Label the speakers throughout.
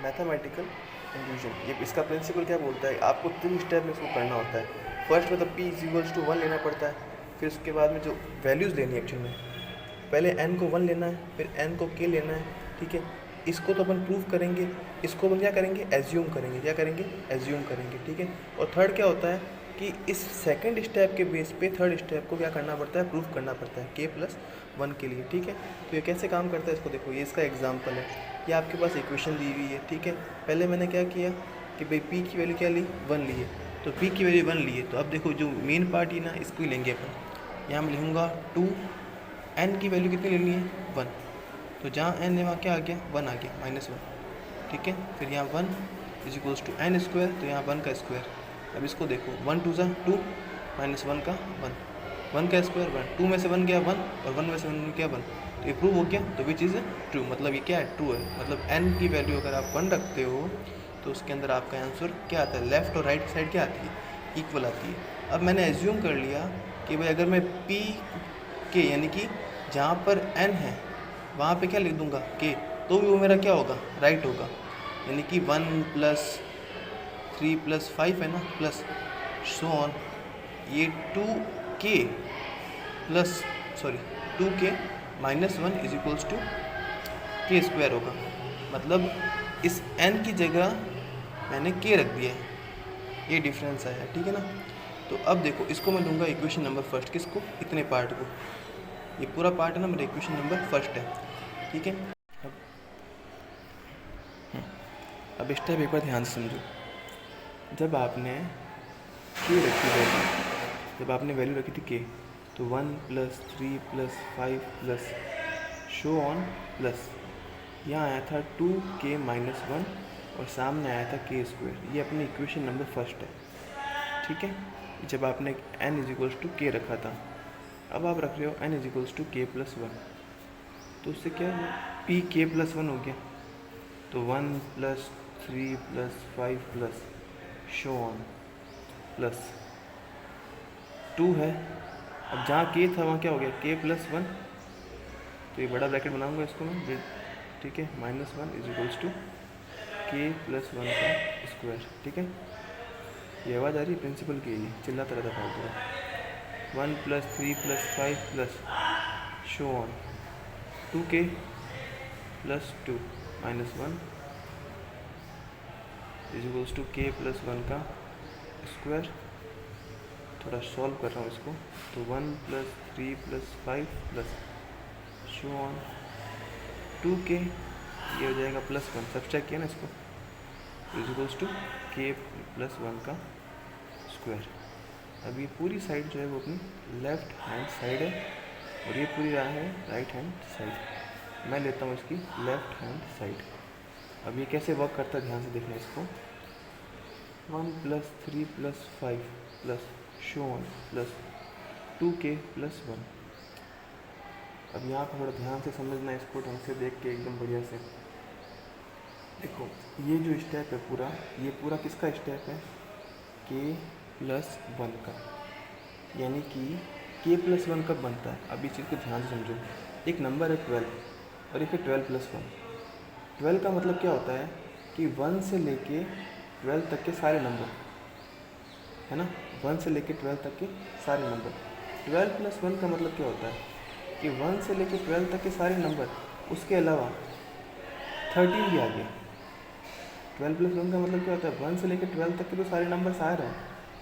Speaker 1: Mathematical inclusion. ये इसका principal क्या बोलता है, आपको 3 स्टेप में इसको करना होता है। फर्स्ट में तो p = 1 लेना पड़ता है, फिर उसके बाद में जो वैल्यूज़ लेनी है एक्चुअल में, पहले n को 1 लेना है, फिर n को k लेना है, ठीक है। इसको तो अपन प्रूव करेंगे, इसको अपन क्या करेंगे, एज्यूम करेंगे, क्या करेंगे, एज्यूम करेंगे, ठीक है। और थर्ड क्या होता है कि इस सेकंड स्टेप के बेस पे थर्ड स्टेप को क्या करना पड़ता है, प्रूफ करना पड़ता है k+1 के लिए, ठीक है। तो ये कैसे काम करता है इसको देखो, ये इसका एग्जांपल है। ये आपके पास इक्वेशन दी हुई है, ठीक है। पहले मैंने क्या किया कि भाई p की वैल्यू क्या ली, 1 ली है, तो p की वैल्यू 1 ली है। तो अब देखो जो मेन पार्ट ही ना, इसको ही लेंगे अपन। यहाँ मैं लिखूँगा 2, n की वैल्यू कितनी लेनी है, 1। तो जहाँ n है वहाँ क्या आ गया, 1 आ गया, -1, ठीक है। फिर यहाँ 1 = n², तो यहाँ 1 का स्क्वायर। अब इसको देखो, 1 2 2 -1 का 1, 1 का स्क्वायर 1, 2 में से 1 गया 1, और 1 में से 1 गया 1, तो ये प्रूव हो गया। तो विच इज़ ट्रू, मतलब ये क्या है, ट्रू है। मतलब n की वैल्यू अगर आप 1 रखते हो तो उसके अंदर आपका आंसर क्या आता है, लेफ्ट और राइट साइड क्या आती है, इक्वल आती है। अब मैंने एज्यूम कर लिया कि भाई अगर मैं p के यानी कि जहाँ पर n है वहाँ पे क्या लिख दूंगा k, तो भी वो मेरा क्या होगा, राइट होगा। यानी कि 1 + 3 + 5 है ना, प्लस सो ऑन, ये 2k -1 = k² होगा। मतलब इस n की जगह मैंने k रख दिया है, ये डिफरेंस आया है, ठीक है ना। तो अब देखो, इसको मैं दूंगा इक्वेशन नंबर फर्स्ट, किसको, इतने पार्ट को। ये पूरा पार्ट है ना मेरा इक्वेशन नंबर फर्स्ट है, ठीक है। अब स्टेप एक बार ध्यान से समझो। जब आपने k रखी वैल्यू, जब आपने वैल्यू रखी थी k, तो 1 + 3 + 5 प्लस शो ऑन प्लस यहाँ आया था 2k - 1 और सामने आया था k²। ये अपनी इक्वेशन नंबर फर्स्ट है, ठीक है। जब आपने n = k रखा था, अब आप रख रहे हो n = k+1, तो उससे क्या हुआ, p k+1 हो गया। तो 1 + 3 + 5 प्लस शो ऑन प्लस 2 है। अब जहाँ k था वहाँ क्या हो गया, k+1, तो ये बड़ा ब्रैकेट बनाऊंगा इसको मैं, ठीक है, -1 = k+1 का स्क्वायर, ठीक है। ये आवाज़ आ रही है प्रिंसिपल की, ये चिल्लाता रहता फालतू का। 1 + 3 + 5 plus show on 2k + 2 -1 = k+1 का स्क्वायर। थोड़ा सॉल्व कर रहा हूँ इसको, तो 1 + 3 + 5 प्लस शो ऑन 2k, ये हो जाएगा +1, सब्सट्रैक्ट किया ना इसको, = k+1 का स्क्वायर। अब ये पूरी साइड जो है वो अपनी लेफ्ट हैंड साइड है, और ये पूरी रहा है राइट हैंड साइड। मैं लेता हूँ इसकी लेफ्ट हैंड साइड। अब ये कैसे वर्क करता है, ध्यान से देखना इसको। 1 + 3 + 5 plus show on plus 2k + 1। अब यहाँ पर थोड़ा ध्यान से समझना, इसको ढंग से देख के एकदम बढ़िया से देखो। ये जो स्टेप है पूरा, ये पूरा किसका स्टेप है, k+1 का। यानी कि k+1 कब बनता है, अब इस चीज़ को ध्यान से समझो। एक नंबर है 12 और एक है 12 + 1। 12 का मतलब क्या होता है कि 1 से लेके 12 तक के सारे नंबर, है ना, 1 से लेके 12 तक के सारे नंबर। 12 + 1 का मतलब क्या होता है कि 1 से लेके 12 तक के सारे नंबर, उसके अलावा 13 भी आ गया। 12 + 1 का मतलब क्या होता है, 1 से लेकर 12 तक के तो सारे नंबर आ रहे हैं,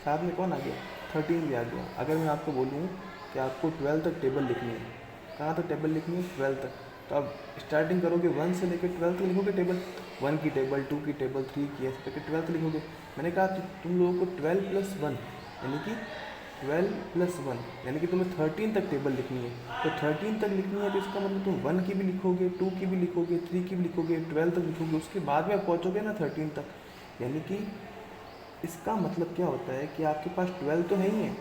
Speaker 1: साथ में कौन आ गया, 13 भी आ गया। अगर मैं आपको बोलूँ कि आपको 12 तक टेबल लिखनी है, कहाँ तक टेबल लिखनी है, 12 तक, तो आप स्टार्टिंग करोगे 1 से लेकर 12 तक लिखोगे टेबल, 1 की टेबल, 2 की टेबल, 3 की, ऐसे करके 12 तक लिखोगे। मैंने कहा तुम लोगों को 12 + 1 यानी कि 12 + 1 यानी कि तुम्हें 13 तक टेबल लिखनी है। तो 13 तक लिखनी है तो इसका मतलब तुम 1 की भी लिखोगे, 2 की भी लिखोगे, 3 की भी लिखोगे, 12 तक लिखोगे, उसके बाद में पहुँचोगे ना 13 तक। यानी कि इसका मतलब क्या होता है कि आपके पास 12 तो है ही है,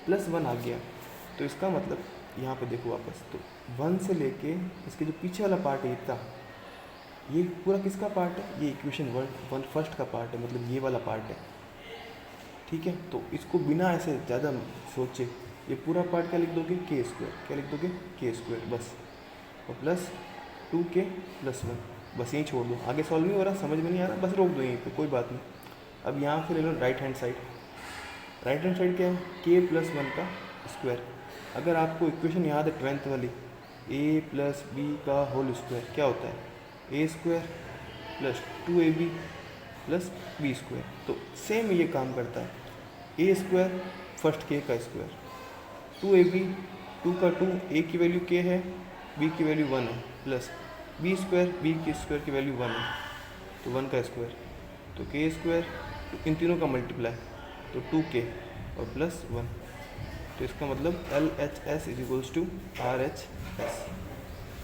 Speaker 1: +1 आ गया। तो इसका मतलब यहाँ पे देखो वापस, तो 1 से लेके इसके जो पीछे वाला पार्ट है इतना, ये पूरा किसका पार्ट है, ये इक्वेशन 1 फर्स्ट का पार्ट है, मतलब ये वाला पार्ट है, ठीक है। तो इसको बिना ऐसे ज़्यादा सोचे ये पूरा पार्ट क्या लिख दोगे, k², क्या लिख दोगे, k², बस, और प्लस 2k + 1। बस यहीं छोड़ दो, आगे सॉल्व नहीं हो रहा, समझ में नहीं आ रहा, बस रोक दो यहीं पे, कोई बात नहीं। अब यहाँ से ले लो right hand side. Right hand side क्या है, k+1 का स्क्वायर। अगर आपको इक्वेशन याद है 12th वाली, a+b का होल स्क्वायर क्या होता है, a² + 2ab + b²। तो सेम ये काम करता है, a² फर्स्ट k का स्क्वायर, 2ab 2 का 2, a की वैल्यू k है, b की वैल्यू 1 है, प्लस b² b की स्क्वायर की वैल्यू 1 है, तो 1 का स्क्वायर, तो k², इन तीनों का मल्टीप्लाई, तो 2k और प्लस 1। तो इसका मतलब LHS = RHS,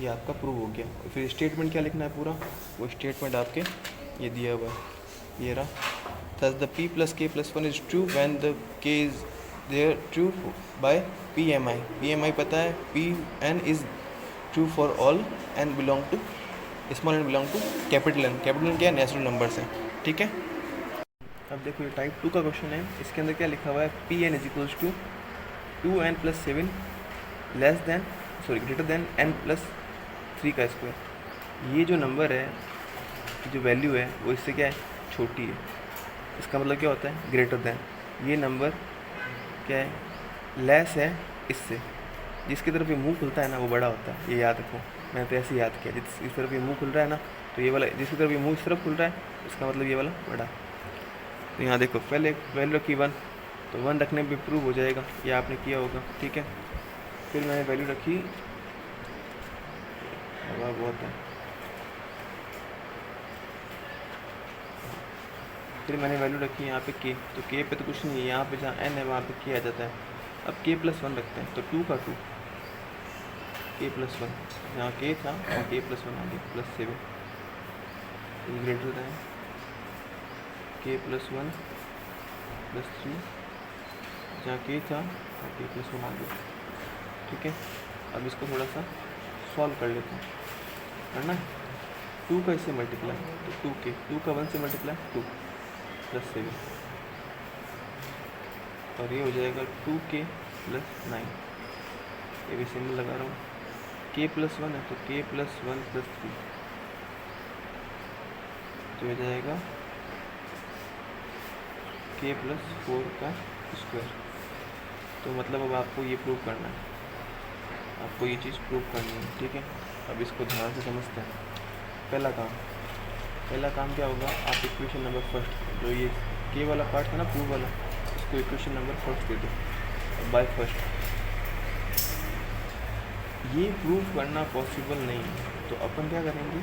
Speaker 1: ये आपका प्रूव हो गया। और फिर स्टेटमेंट क्या लिखना है पूरा, वो स्टेटमेंट आपके ये दिया हुआ है, ये रहा। Thus the p + k+1 is true when the k is there true by PMI। PMI पता है, Pn is true for all n belong to small n belong to capital N। Capital N क्या है, natural numbers हैं, ठीक है। अब देखो ये टाइप 2 का क्वेश्चन है, इसके अंदर क्या लिखा हुआ है, Pn = 2n + 7 greater than n + 3 का स्क्वायर। ये जो नंबर है, जो वैल्यू है, वो इससे क्या है, छोटी है। इसका मतलब क्या होता है, ग्रेटर देन। ये नंबर क्या है, लेस है इससे। जिसकी तरफ ये मुंह खुलता है ना, वो बड़ा होता है, ये याद रखो। मैंने तो ऐसे याद किया, इस तरफ ये मुंह खुल रहा है ना, तो ये वाला, जिसकी तरफ ये मुंह इस तरफ खुल रहा है, इसका मतलब ये वाला बड़ा। तो यहाँ देखो, पहले वैल्यू रखी 1, तो 1 रखने पे प्रूव हो जाएगा, ये आपने किया होगा, ठीक है। फिर मैंने वैल्यू रखी, हवा बहुत है, फिर मैंने वैल्यू रखी यहाँ पे k, तो k पे तो कुछ नहीं है, यहाँ पे जहाँ n है वहाँ पे k आ जाता है। अब k+1 रखते हैं, तो 2 का 2, k+1, जहाँ k था और k+1 आ गया, +7 ग्रेटर देन k+1 + 3, जहाँ k था और k+1 आ गया, ठीक है। अब इसको थोड़ा सा सॉल्व कर लेते हैं, करना है। 2 का इससे मल्टीप्लाई, तो 2k, 2 का 1 से मल्टीप्लाई 2 + 7, और ये हो जाएगा 2k + 9। ये भी सिंबल लगा रहा हूँ, k+1 है तो k+1 + 3, तो हो जाएगा k+4 का स्क्वायर। तो मतलब अब आपको ये प्रूव करना है, आपको ये चीज़ प्रूव करनी है, ठीक है। अब इसको ध्यान से समझते हैं। पहला काम क्या होगा, आप इक्वेशन नंबर फर्स्ट, जो ये k वाला पार्ट है ना, प्रूव वाला, इसको इक्वेशन नंबर फर्स्ट दे दो, बाय फर्स्ट। ये प्रूव करना पॉसिबल नहीं है, तो अपन क्या करेंगे,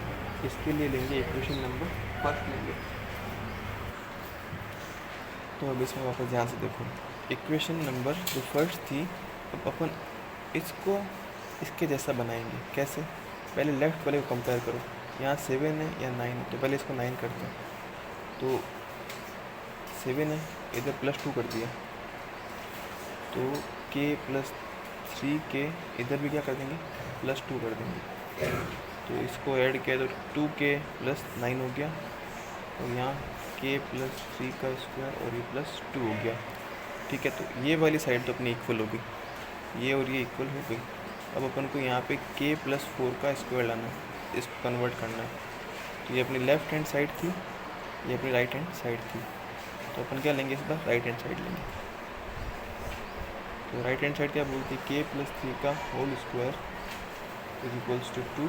Speaker 1: इसके लिए लेंगे इक्वेशन नंबर फर्स्ट लेंगे। तो अब इसमें वापस ध्यान से देखो, इक्वेशन नंबर जो फर्स्ट थी, अब अपन इसको इसके जैसा बनाएंगे। कैसे, पहले लेफ़्ट वाले को कंपेयर करो, यहाँ 7 है या 9 है, तो पहले इसको 9 करते हैं, तो 7 है, इधर +2 कर दिया, तो k + 3k, इधर भी क्या कर देंगे, +2 कर देंगे, तो इसको ऐड किया तो 2k + 9 हो गया, और यहाँ k + 3 का स्क्वायर और ये +2 हो गया, ठीक है। तो ये वाली साइड तो अपनी इक्वल हो गई, ये और ये इक्वल हो गई। अब अपन को यहाँ पे k + 4 का स्क्वायर लाना है, इसको कन्वर्ट करना है। तो ये अपनी लेफ़्ट हैंड साइड थी, ये अपनी राइट हैंड साइड थी, तो अपन क्या लेंगे, इस बार राइट हैंड साइड लेंगे। तो राइट हैंड साइड क्या बोलती है, k + 3 का होल स्क्वायर = 2,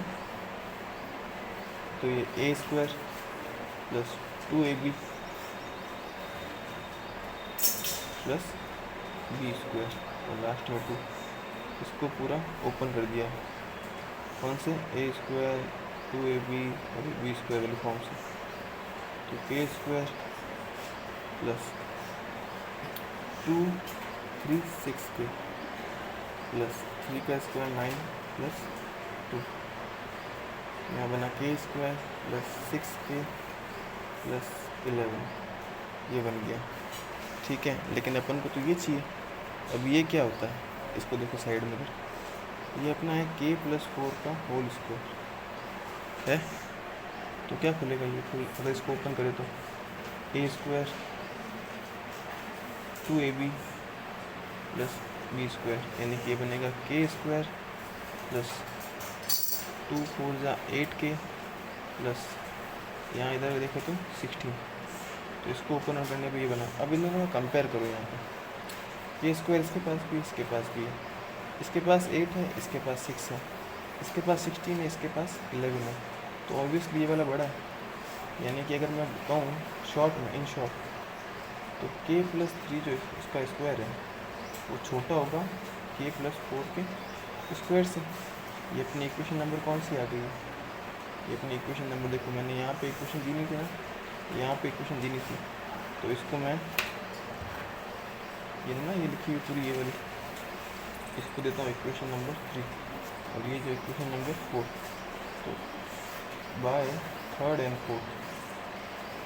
Speaker 1: तो ये a² + 2ab + b² और लास्ट में 2, इसको पूरा ओपन कर दिया, कौन से, a² 2ab और b² वाली फॉर्म से। तो k² + 2 3 6k + 3 का स्क्वायर 9 + 2, यहाँ बना k² + 6k + 11, ये बन गया, ठीक है। लेकिन अपन को तो ये चाहिए। अब ये क्या होता है, इसको देखो साइड में, ये अपना है k + 4 का होल स्क्वायर है, तो क्या खुलेगा ये, अगर इसको ओपन करें तो a² 2ab + b², यानी कि ये बनेगा k² + 2 4 = 8k प्लस यहाँ इधर देखो तो 16, तो इसको ओपन करने पे ये बना। अब इन दोनों का कंपेयर करो यहाँ पे, ये स्क्वायर इसके पास भी इसके पास भी है, इसके पास 8 है इसके पास 6 है, इसके पास 16 है इसके पास 11 है, तो ऑब्वियसली ये वाला बड़ा है। यानी कि अगर मैं कहूँ शॉर्ट में, इन शॉर्ट, तो k+3 जो इसका स्क्वायर है वो छोटा होगा k+4 के स्क्वायर से। ये अपनी इक्वेशन नंबर कौन सी आ गई है? ये अपनी इक्वेशन नंबर देखो, मैंने यहाँ पे इक्वेशन दी नहीं थी ना, यहाँ पे इक्वेशन दी नहीं थी, तो इसको मैं ये ना ये लिखी हुई पूरी ये वाली, इसको देता हूँ इक्वेशन नंबर 3, और ये जो इक्वेशन नंबर 4, तो बाय थर्ड एंड फोर्थ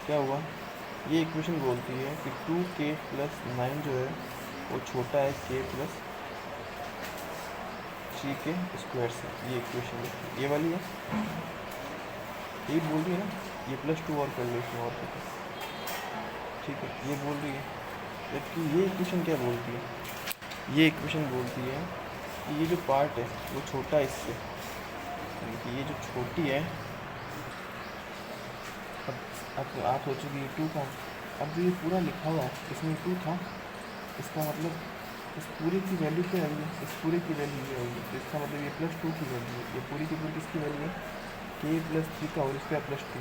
Speaker 1: क्या हुआ, ये इक्वेशन बोलती है कि 2k+9 जो है वो छोटा है k+3 के स्क्वायर से। ये इक्वेशन ये वाली है, ये बोल रही है ना, ये +2 और कर लो इसमें और कुछ, ठीक है, ये बोल रही है। जबकि ये इक्वेशन क्या बोलती है, ये इक्वेशन बोलती है कि ये जो पार्ट है वो छोटा है इससे, यानी कि ये जो छोटी है, अब आप सोचोगे 2 था, अब जो ये पूरा लिखा हुआ है इसमें 2 था, इसका मतलब इस पूरे की वैल्यू क्या आएगी, इस पूरे की वैल्यू ये आएगी, तो इसका मतलब ये +2 की वैल्यू है, ये पूरी की पूरी किसकी वैल्यू है, k+3 का होल स्क्वायर +2,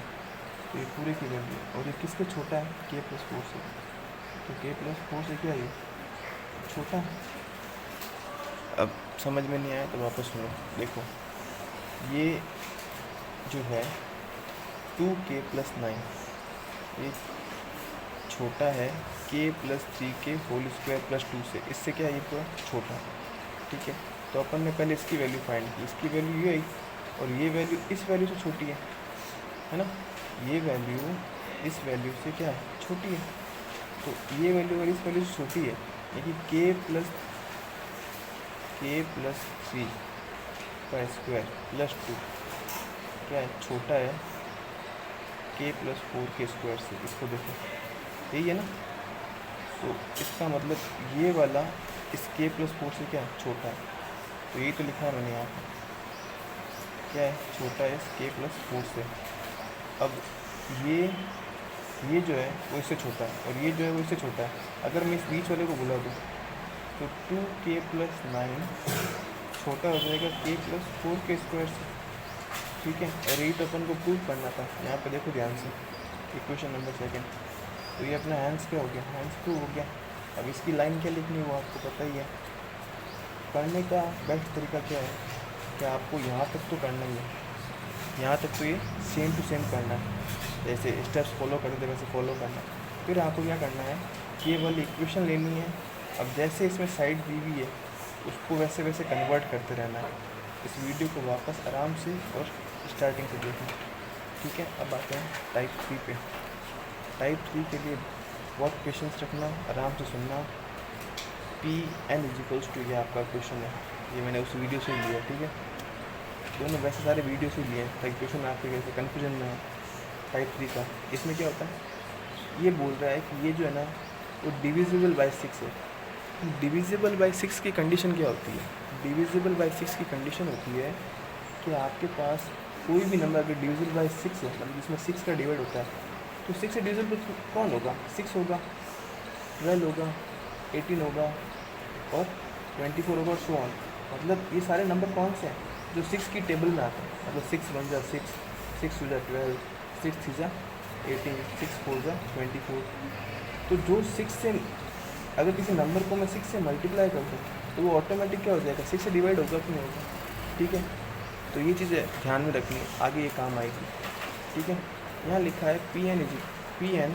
Speaker 1: तो ये पूरे की वैल्यू है। और ये किससे छोटा है, k+4 से, तो k+4 से क्या है छोटा। अब समझ में नहीं आया तो वापस सुनो, देखो ये जो है 2k+9 ये छोटा है k+3 के होल स्क्वायर +2 से, इससे क्या है ये पूरा छोटा, ठीक है। तो अपन ने पहले इसकी वैल्यू फाइंड की, इसकी वैल्यू ये आई, और ये वैल्यू इस वैल्यू से छोटी है ना, ये वैल्यू इस वैल्यू से क्या है छोटी है, तो ये वैल्यू अगर इस वैल्यू से छोटी है, यानी k+3 का स्क्वायर +2 क्या है छोटा है k+4 के स्क्वायर से। इसको देखो यही है ना, तो इसका मतलब ये वाला इस k+4 से क्या है छोटा है, तो यही तो लिखा है मैंने यहाँ पर, क्या है छोटा है इस k+4 से। अब ये जो है वो इससे छोटा है, और ये जो है वो इससे छोटा है। अगर मैं इस बीच वाले को बुला दूँ तो 2k+9 छोटा हो जाएगा k+4 के स्क्वायर से, ठीक है। और यही तो अपन को प्रूव करना था। यहाँ पे देखो ध्यान से, इक्वेशन नंबर 2, तो ये अपना हैंड्स क्या हो गया, हैंड्स 2 हो गया। अब इसकी लाइन क्या लिखनी है वो आपको पता ही है। करने का बेस्ट तरीका क्या है कि आपको यहाँ तक तो करना ही है, यहाँ तक तो ये सेम टू सेम करना है, जैसे स्टेप्स फॉलो करते थे वैसे फॉलो करना है। फिर आपको क्या करना है, केवल इक्वेशन लेनी है। अब जैसे इसमें साइड दी हुई है उसको वैसे वैसे कन्वर्ट करते रहना है। इस वीडियो को वापस आराम से और स्टार्टिंग से देखें, ठीक है। अब आते हैं टाइप 3 पे। टाइप 3 के लिए बहुत पेशेंस रखना, आराम से सुनना। Pn = ये आपका क्वेश्चन है, ये मैंने उस वीडियो से लिया, ठीक है। दोनों वैसे सारे वीडियो से लिए हैं ताकि क्वेश्चन आपके कैसे कन्फ्यूजन में हो। टाइप 3 का इसमें क्या होता है, ये बोल रहा है कि ये जो है ना वो डिविजिबल बाय 6 है। डिविजिबल बाय 6 की कंडीशन क्या होती है, डिविजिबल बाय 6 की कंडीशन होती है कि आपके पास कोई भी नंबर अगर डिविजिबल बाय 6 है, मतलब जिसमें 6 का डिवाइड होता है, तो 6 से डिविजिबल कौन होगा, 6 होगा, 12 होगा, 18 होगा और 24 होगा और सो ऑन। मतलब ये सारे नंबर कौन से हैं जो 6 की टेबल में आते हैं। मतलब 6 1 जा 6, 6 2 जा 12, 6 3 जा 18, 6 4 जा 24। तो जो 6 से अगर किसी नंबर को मैं 6 से मल्टीप्लाई कर दूँ तो वो ऑटोमेटिक क्या हो जाएगा, 6 से डिवाइड होगा कि नहीं होगा, ठीक है। तो ये चीज़ें ध्यान में रखनी, आगे ये काम आएगी, ठीक है। यहाँ लिखा है Pn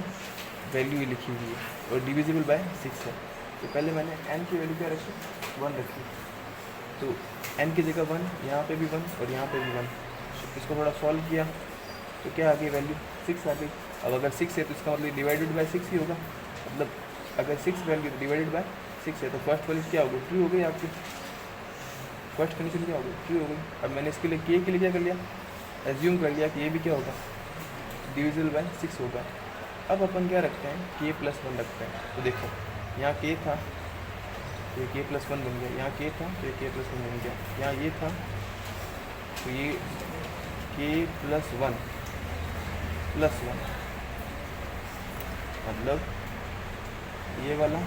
Speaker 1: वैल्यू ये लिखी हुई है और डिविजिबल बाय 6 है। तो पहले मैंने n की वैल्यू क्या रखी, 1 रखी, तो n की जगह 1, यहाँ पे भी 1 और यहाँ पे भी 1। इसको थोड़ा सॉल्व किया तो क्या आ गई वैल्यू, 6 आ गई। अब अगर 6 है तो इसका मतलब डिवाइडेड बाय 6 ही होगा। मतलब अगर 6 वैल्यू डिवाइडेड बाय 6 है तो फर्स्ट वैल्यू क्या हो गई, ट्रू हो गई आपकी। फर्स्ट कंडीशन क्या हो गई, ट्रू हो गई। अब मैंने इसके लिए के लिए क्या कर लिया, एज्यूम कर लिया कि ये भी क्या होगा, डिविजिबल बाय 6 होगा। अब अपन क्या रखते हैं, k+1 रखते हैं। तो देखो यहाँ k था तो ये k+1 बन गया, यहाँ k था तो ये k+1 बन गया, यहाँ ये था तो ये k+1 प्लस 1, मतलब ये वाला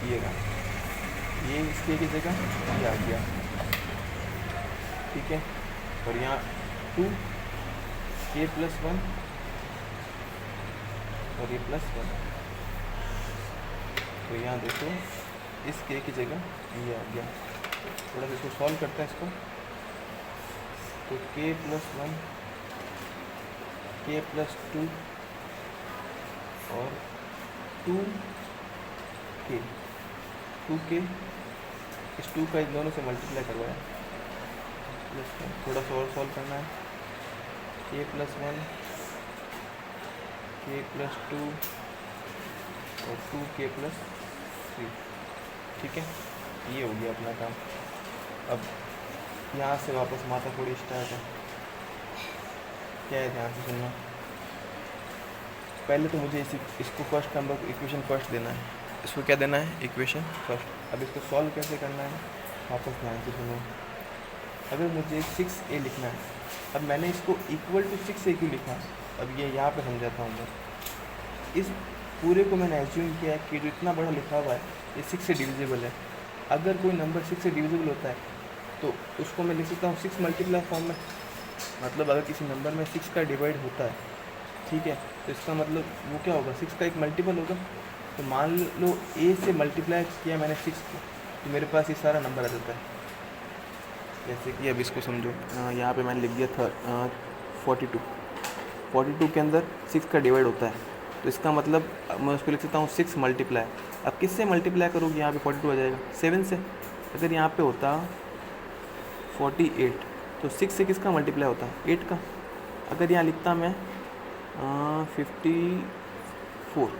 Speaker 1: ये रहा, ये इसके की जगह ये आ गया, ठीक है। और यहाँ 2k+1 और ये +1, तो यहाँ देखो इस k की जगह ये आ गया। थोड़ा सा इसको सॉल्व करते हैं इसको, तो k+1 k+2 और 2k इस 2 का इन दोनों से मल्टीप्लाई करवाया, +1। थोड़ा सा और सॉल्व करना है, k+1 k+2 और 2k+3, ठीक है। ये हो गया अपना काम। अब यहाँ से वापस माथा थोड़ी स्टार्ट है। क्या है, ध्यान से सुनना। पहले तो मुझे इसको फर्स्ट नंबर को इक्वेशन फर्स्ट देना है। इसको क्या देना है, इक्वेशन फर्स्ट। अब इसको सॉल्व कैसे करना है, वापस ध्यान से सुनो। अगर मुझे 6a लिखना है, अब मैंने इसको इक्वल टू 6a क्यों लिखा, अब ये यहाँ पे समझाता हूँ मैं। इस पूरे को मैंने एज्यूम किया है कि जो इतना बड़ा लिखा हुआ है ये 6 से डिविजिबल है। अगर कोई नंबर 6 से डिविजिबल होता है तो उसको मैं लिख सकता हूँ 6 मल्टीप्लाई फॉर्म में। मतलब अगर किसी नंबर में 6 का डिवाइड होता है, ठीक है, तो इसका मतलब वो क्या होगा, 6 का एक मल्टीपल होगा। तो मान लो a से मल्टीप्लाई किया मैंने 6 को, तो मेरे पास ये सारा नंबर आ जाता है। जैसे कि अब इसको समझो, यहाँ पे मैंने लिख दिया था 42 के अंदर 6 का डिवाइड होता है, तो इसका मतलब मैं उसको लिख सकता हूँ 6 मल्टीप्लाई। अब किससे मल्टीप्लाई करोगे, यहाँ पे 42 आ जाएगा 7 से। अगर यहाँ पे होता 48 तो 6 से किसका मल्टीप्लाई होता, 8 का। अगर यहाँ लिखता मैं 54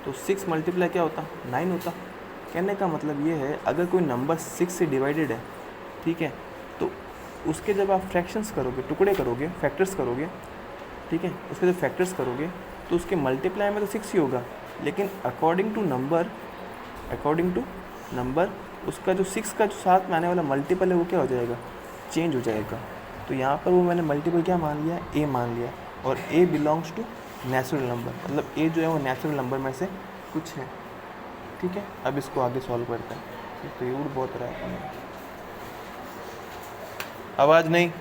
Speaker 1: तो 6 मल्टीप्लाई क्या होता, 9 होता। कहने का मतलब ये है, अगर कोई नंबर 6 से डिवाइडेड है, ठीक है, तो उसके जब आप फ्रैक्शंस करोगे, टुकड़े करोगे, फैक्टर्स करोगे, ठीक है, उसके जब फैक्टर्स करोगे तो उसके मल्टीप्लाई में तो 6 ही होगा, लेकिन अकॉर्डिंग टू नंबर उसका जो 6 का जो साथ में आने वाला मल्टीपल है वो क्या हो जाएगा, चेंज हो जाएगा। तो यहाँ पर वो मैंने मल्टीपल क्या मान लिया, a मान लिया, और a belongs to natural number, मतलब a जो है वो नेचुरल नंबर में से कुछ है, ठीक है। अब इसको आगे सॉल्व करते हैं। तो ये उड़ बहुत रहा है, आवाज़ नहीं।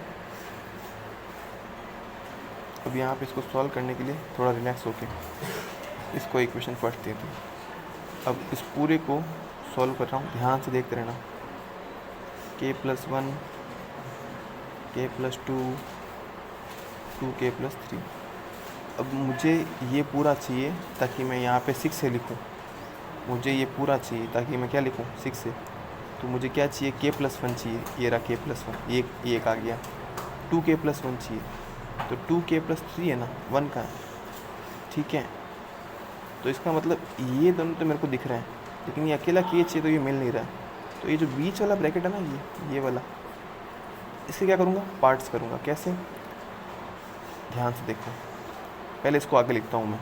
Speaker 1: अब यहाँ पे इसको सॉल्व करने के लिए थोड़ा रिलैक्स होके इसको इक्वेशन फर्स्ट देते हैं। अब इस पूरे को सॉल्व कर रहा हूँ, ध्यान से देखते रहना। k+1 k+2 2k+3। अब मुझे ये पूरा चाहिए ताकि मैं यहाँ पे 6 से लिखूँ, मुझे ये पूरा चाहिए ताकि मैं क्या लिखूँ, 6 से। तो मुझे क्या चाहिए, k+1 चाहिए, ये रहा k+1, ये एक आ गया। 2k+1 चाहिए, तो 2k+3 है ना, 1 का है, ठीक है। तो इसका मतलब ये दोनों तो मेरे को दिख रहे हैं, लेकिन ये अकेला k चाहिए तो ये मिल नहीं रहा है। तो ये जो बीच वाला ब्रैकेट है ना, ये वाला, इसके क्या करूँगा, पार्ट्स करूँगा। कैसे, ध्यान से देखो। पहले इसको आगे लिखता हूँ मैं,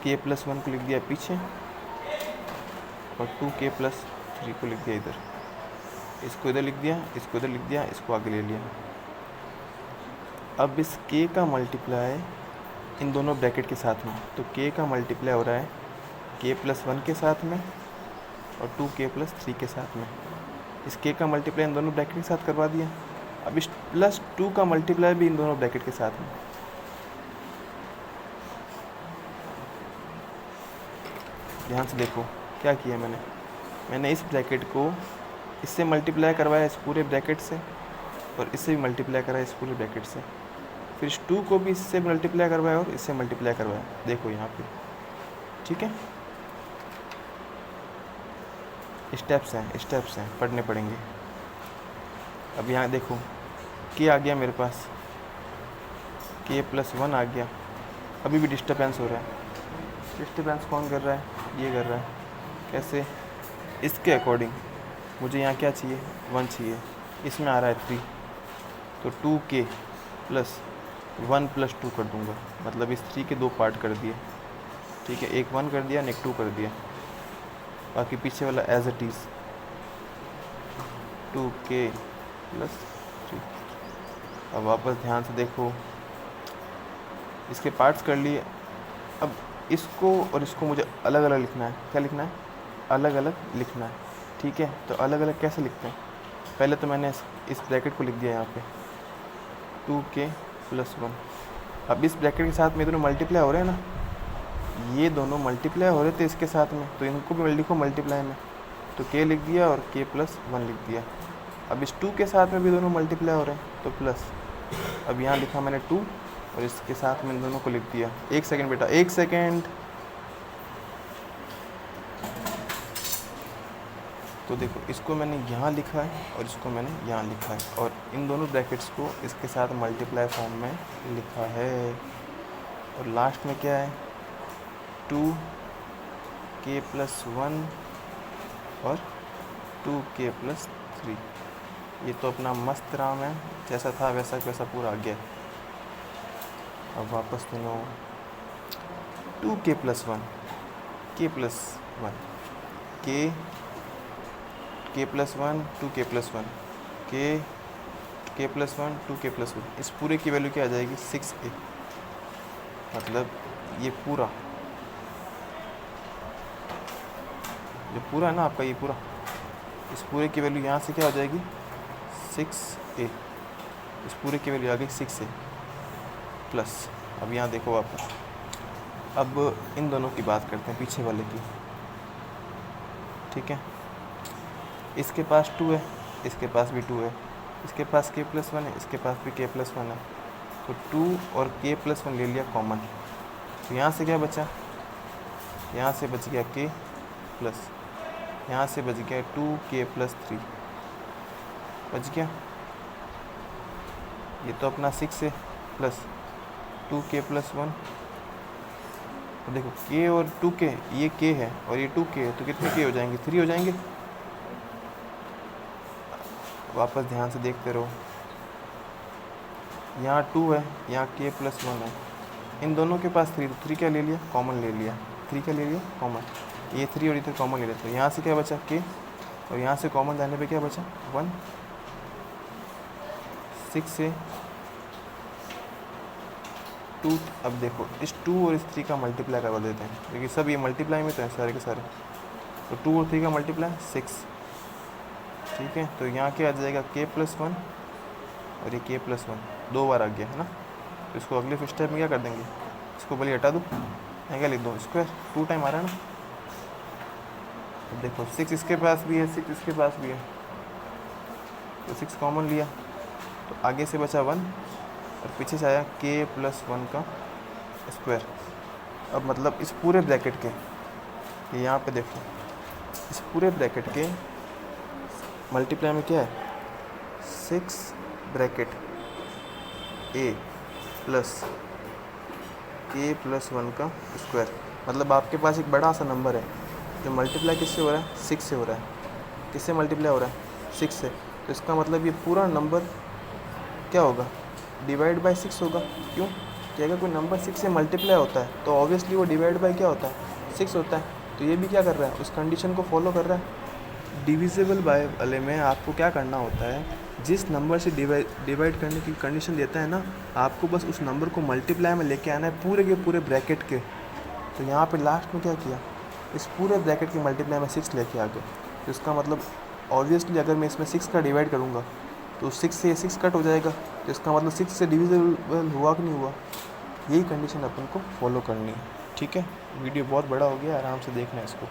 Speaker 1: k+1 को लिख दिया पीछे और 2k+3 को लिख दिया इधर। इसको इधर लिख दिया, इसको इधर लिख दिया, इसको आगे ले लिया। अब इस k का मल्टीप्लाई इन दोनों ब्रैकेट के साथ में, तो k का मल्टीप्लाई हो रहा है k+1 के साथ में और 2k+3 के साथ में। इस k का मल्टीप्लाई इन दोनों ब्रैकेट के साथ करवा दिया। अब इस +2 का मल्टीप्लाई भी इन दोनों ब्रैकेट के साथ में। ध्यान से देखो क्या किया मैंने इस ब्रैकेट को इससे मल्टीप्लाई करवाया, इस पूरे ब्रैकेट से, और इससे भी मल्टीप्लाई कराया, इस पूरे ब्रैकेट से। फिर इस 2 को भी इससे मल्टीप्लाई करवाया और इससे मल्टीप्लाई करवाया। देखो यहाँ पे, ठीक है, स्टेप्स हैं, पढ़ने पड़ेंगे। अब यहाँ देखो k आ गया मेरे पास, k+1 आ गया। अभी भी डिस्टर्बेंस हो रहा है। डिस्टर्बेंस कौन कर रहा है, ये कर रहा है। कैसे, इसके अकॉर्डिंग मुझे यहाँ क्या चाहिए, 1 चाहिए, इसमें आ रहा है 3, तो 2k+1 + 2 कर दूँगा, मतलब इस 3 के 2 पार्ट कर दिए, ठीक है। एक 1 कर दिया, एक 2 कर दिया, बाकी पीछे वाला एज इट इज़ 2k+3। अब वापस ध्यान से देखो, इसके पार्ट्स कर लिए। अब इसको और इसको मुझे अलग अलग लिखना है। क्या लिखना है? अलग अलग लिखना है। ठीक है, तो अलग अलग कैसे लिखते हैं? पहले तो मैंने इस ब्रैकेट को लिख दिया यहाँ पे 2k+1। अब इस ब्रैकेट के साथ में दोनों मल्टीप्लाई हो रहे हैं ना, ये दोनों मल्टीप्लाई हो रहे थे इसके साथ में, तो इनको भी लिखो मल्टीप्लाई में, तो k लिख दिया और k+1 लिख दिया। अब इस 2 के साथ में भी दोनों मल्टीप्लाई हो रहे हैं तो प्लस। अब यहाँ लिखा मैंने 2 और इसके साथ में दोनों को लिख दिया। 1 सेकेंड बेटा, 1 सेकेंड। तो देखो, इसको मैंने यहाँ लिखा है और इसको मैंने यहाँ लिखा है, और इन दोनों ब्रैकेट्स को इसके साथ मल्टीप्लाई फॉर्म में लिखा है। और लास्ट में क्या है? 2k+1 और 2k+3। ये तो अपना मस्त राम है, जैसा था वैसा वैसा पूरा आ गया। अब वापस दोनों 2k+1 k+1 k+1 2k+1 k+1 2k+1। इस पूरे की वैल्यू क्या आ जाएगी? 6a। मतलब ये पूरा है ना आपका, ये पूरा, इस पूरे की वैल्यू यहाँ से क्या हो जाएगी? 6a। इस पूरे की वैल्यू आ गई 6a प्लस। अब यहाँ देखो वापस, अब इन दोनों की बात करते हैं, पीछे वाले की। ठीक है, इसके पास 2 है, इसके पास भी 2 है, इसके पास k+1 है, इसके पास भी k+1 है, तो 2 और k+1 ले लिया कॉमन। तो यहाँ से क्या बचा? यहाँ से बच गया k प्लस, यहाँ से बच गया 2k+3 बच गया। ये तो अपना 6 है प्लस 2k+1। तो देखो k और 2k, ये k है और ये 2k है, तो कितने k हो जाएंगे? 3 हो जाएंगे। वापस ध्यान से देखते रहो, यहाँ 2 है, यहाँ k+1 है, इन दोनों के पास 3, तो 3 क्या ले लिया? कॉमन ले लिया। 3 क्या ले लिया? कॉमन। ये 3 और इधर कॉमन ले लेते हैं। यहाँ से क्या बचा? k, और यहाँ से कॉमन जाने पे क्या बचा? 1। 6 से 2। अब देखो, इस 2 और इस 3 का मल्टीप्लाई करवा देते हैं, क्योंकि सब ये मल्टीप्लाई में तो हैं सारे के सारे। तो 2 और 3 का मल्टीप्लाई 6। ठीक है, तो यहाँ क्या आ जाएगा? k+1 और ये k+1 2 बार आ गया है ना। तो इसको अगले स्टेप में क्या कर देंगे? इसको भले हटा दूँ, मैं क्या लिख दूँ? स्क्वायर। 2 टाइम आ रहा है ना। तो देखो 6 इसके पास भी है, 6 इसके पास भी है, तो 6 कॉमन लिया, तो आगे से बचा 1 और पीछे से आया k+1 का स्क्वायर। अब मतलब इस पूरे ब्रैकेट के, ये यहाँ पे देखो, इस पूरे ब्रैकेट के मल्टीप्लाई में क्या है? 6 ब्रैकेट a प्लस k+1 का स्क्वायर। मतलब आपके पास एक बड़ा सा नंबर है जो मल्टीप्लाई किससे हो रहा है? 6 से हो रहा है। किससे मल्टीप्लाई हो रहा है? 6 से। तो इसका मतलब ये पूरा नंबर क्या होगा? डिवाइड बाय 6 होगा। क्यों? कि अगर कोई नंबर 6 से मल्टीप्लाई होता है तो ऑब्वियसली वो डिवाइड बाय क्या होता है? 6 होता है। तो ये भी क्या कर रहा है? उस कंडीशन को फॉलो कर रहा है। डिविजिबल बाय वाले में आपको क्या करना होता है? जिस नंबर से डिवाइड करने की कंडीशन देता है ना, आपको बस उस नंबर को मल्टीप्लाई में लेके आना है पूरे के पूरे ब्रैकेट के। तो यहाँ पे लास्ट में क्या किया? इस पूरे ब्रैकेट के मल्टीप्लाई में 6 लेके आ गए। तो इसका मतलब ऑब्वियसली अगर मैं इसमें 6 का डिवाइड करूँगा तो 6 से 6 कट हो जाएगा, तो इसका मतलब 6 से डिविजिबल हुआ कि नहीं हुआ? यही कंडीशन अपन को फॉलो करनी है। ठीक है, वीडियो बहुत बड़ा हो गया, आराम से देखना है इसको।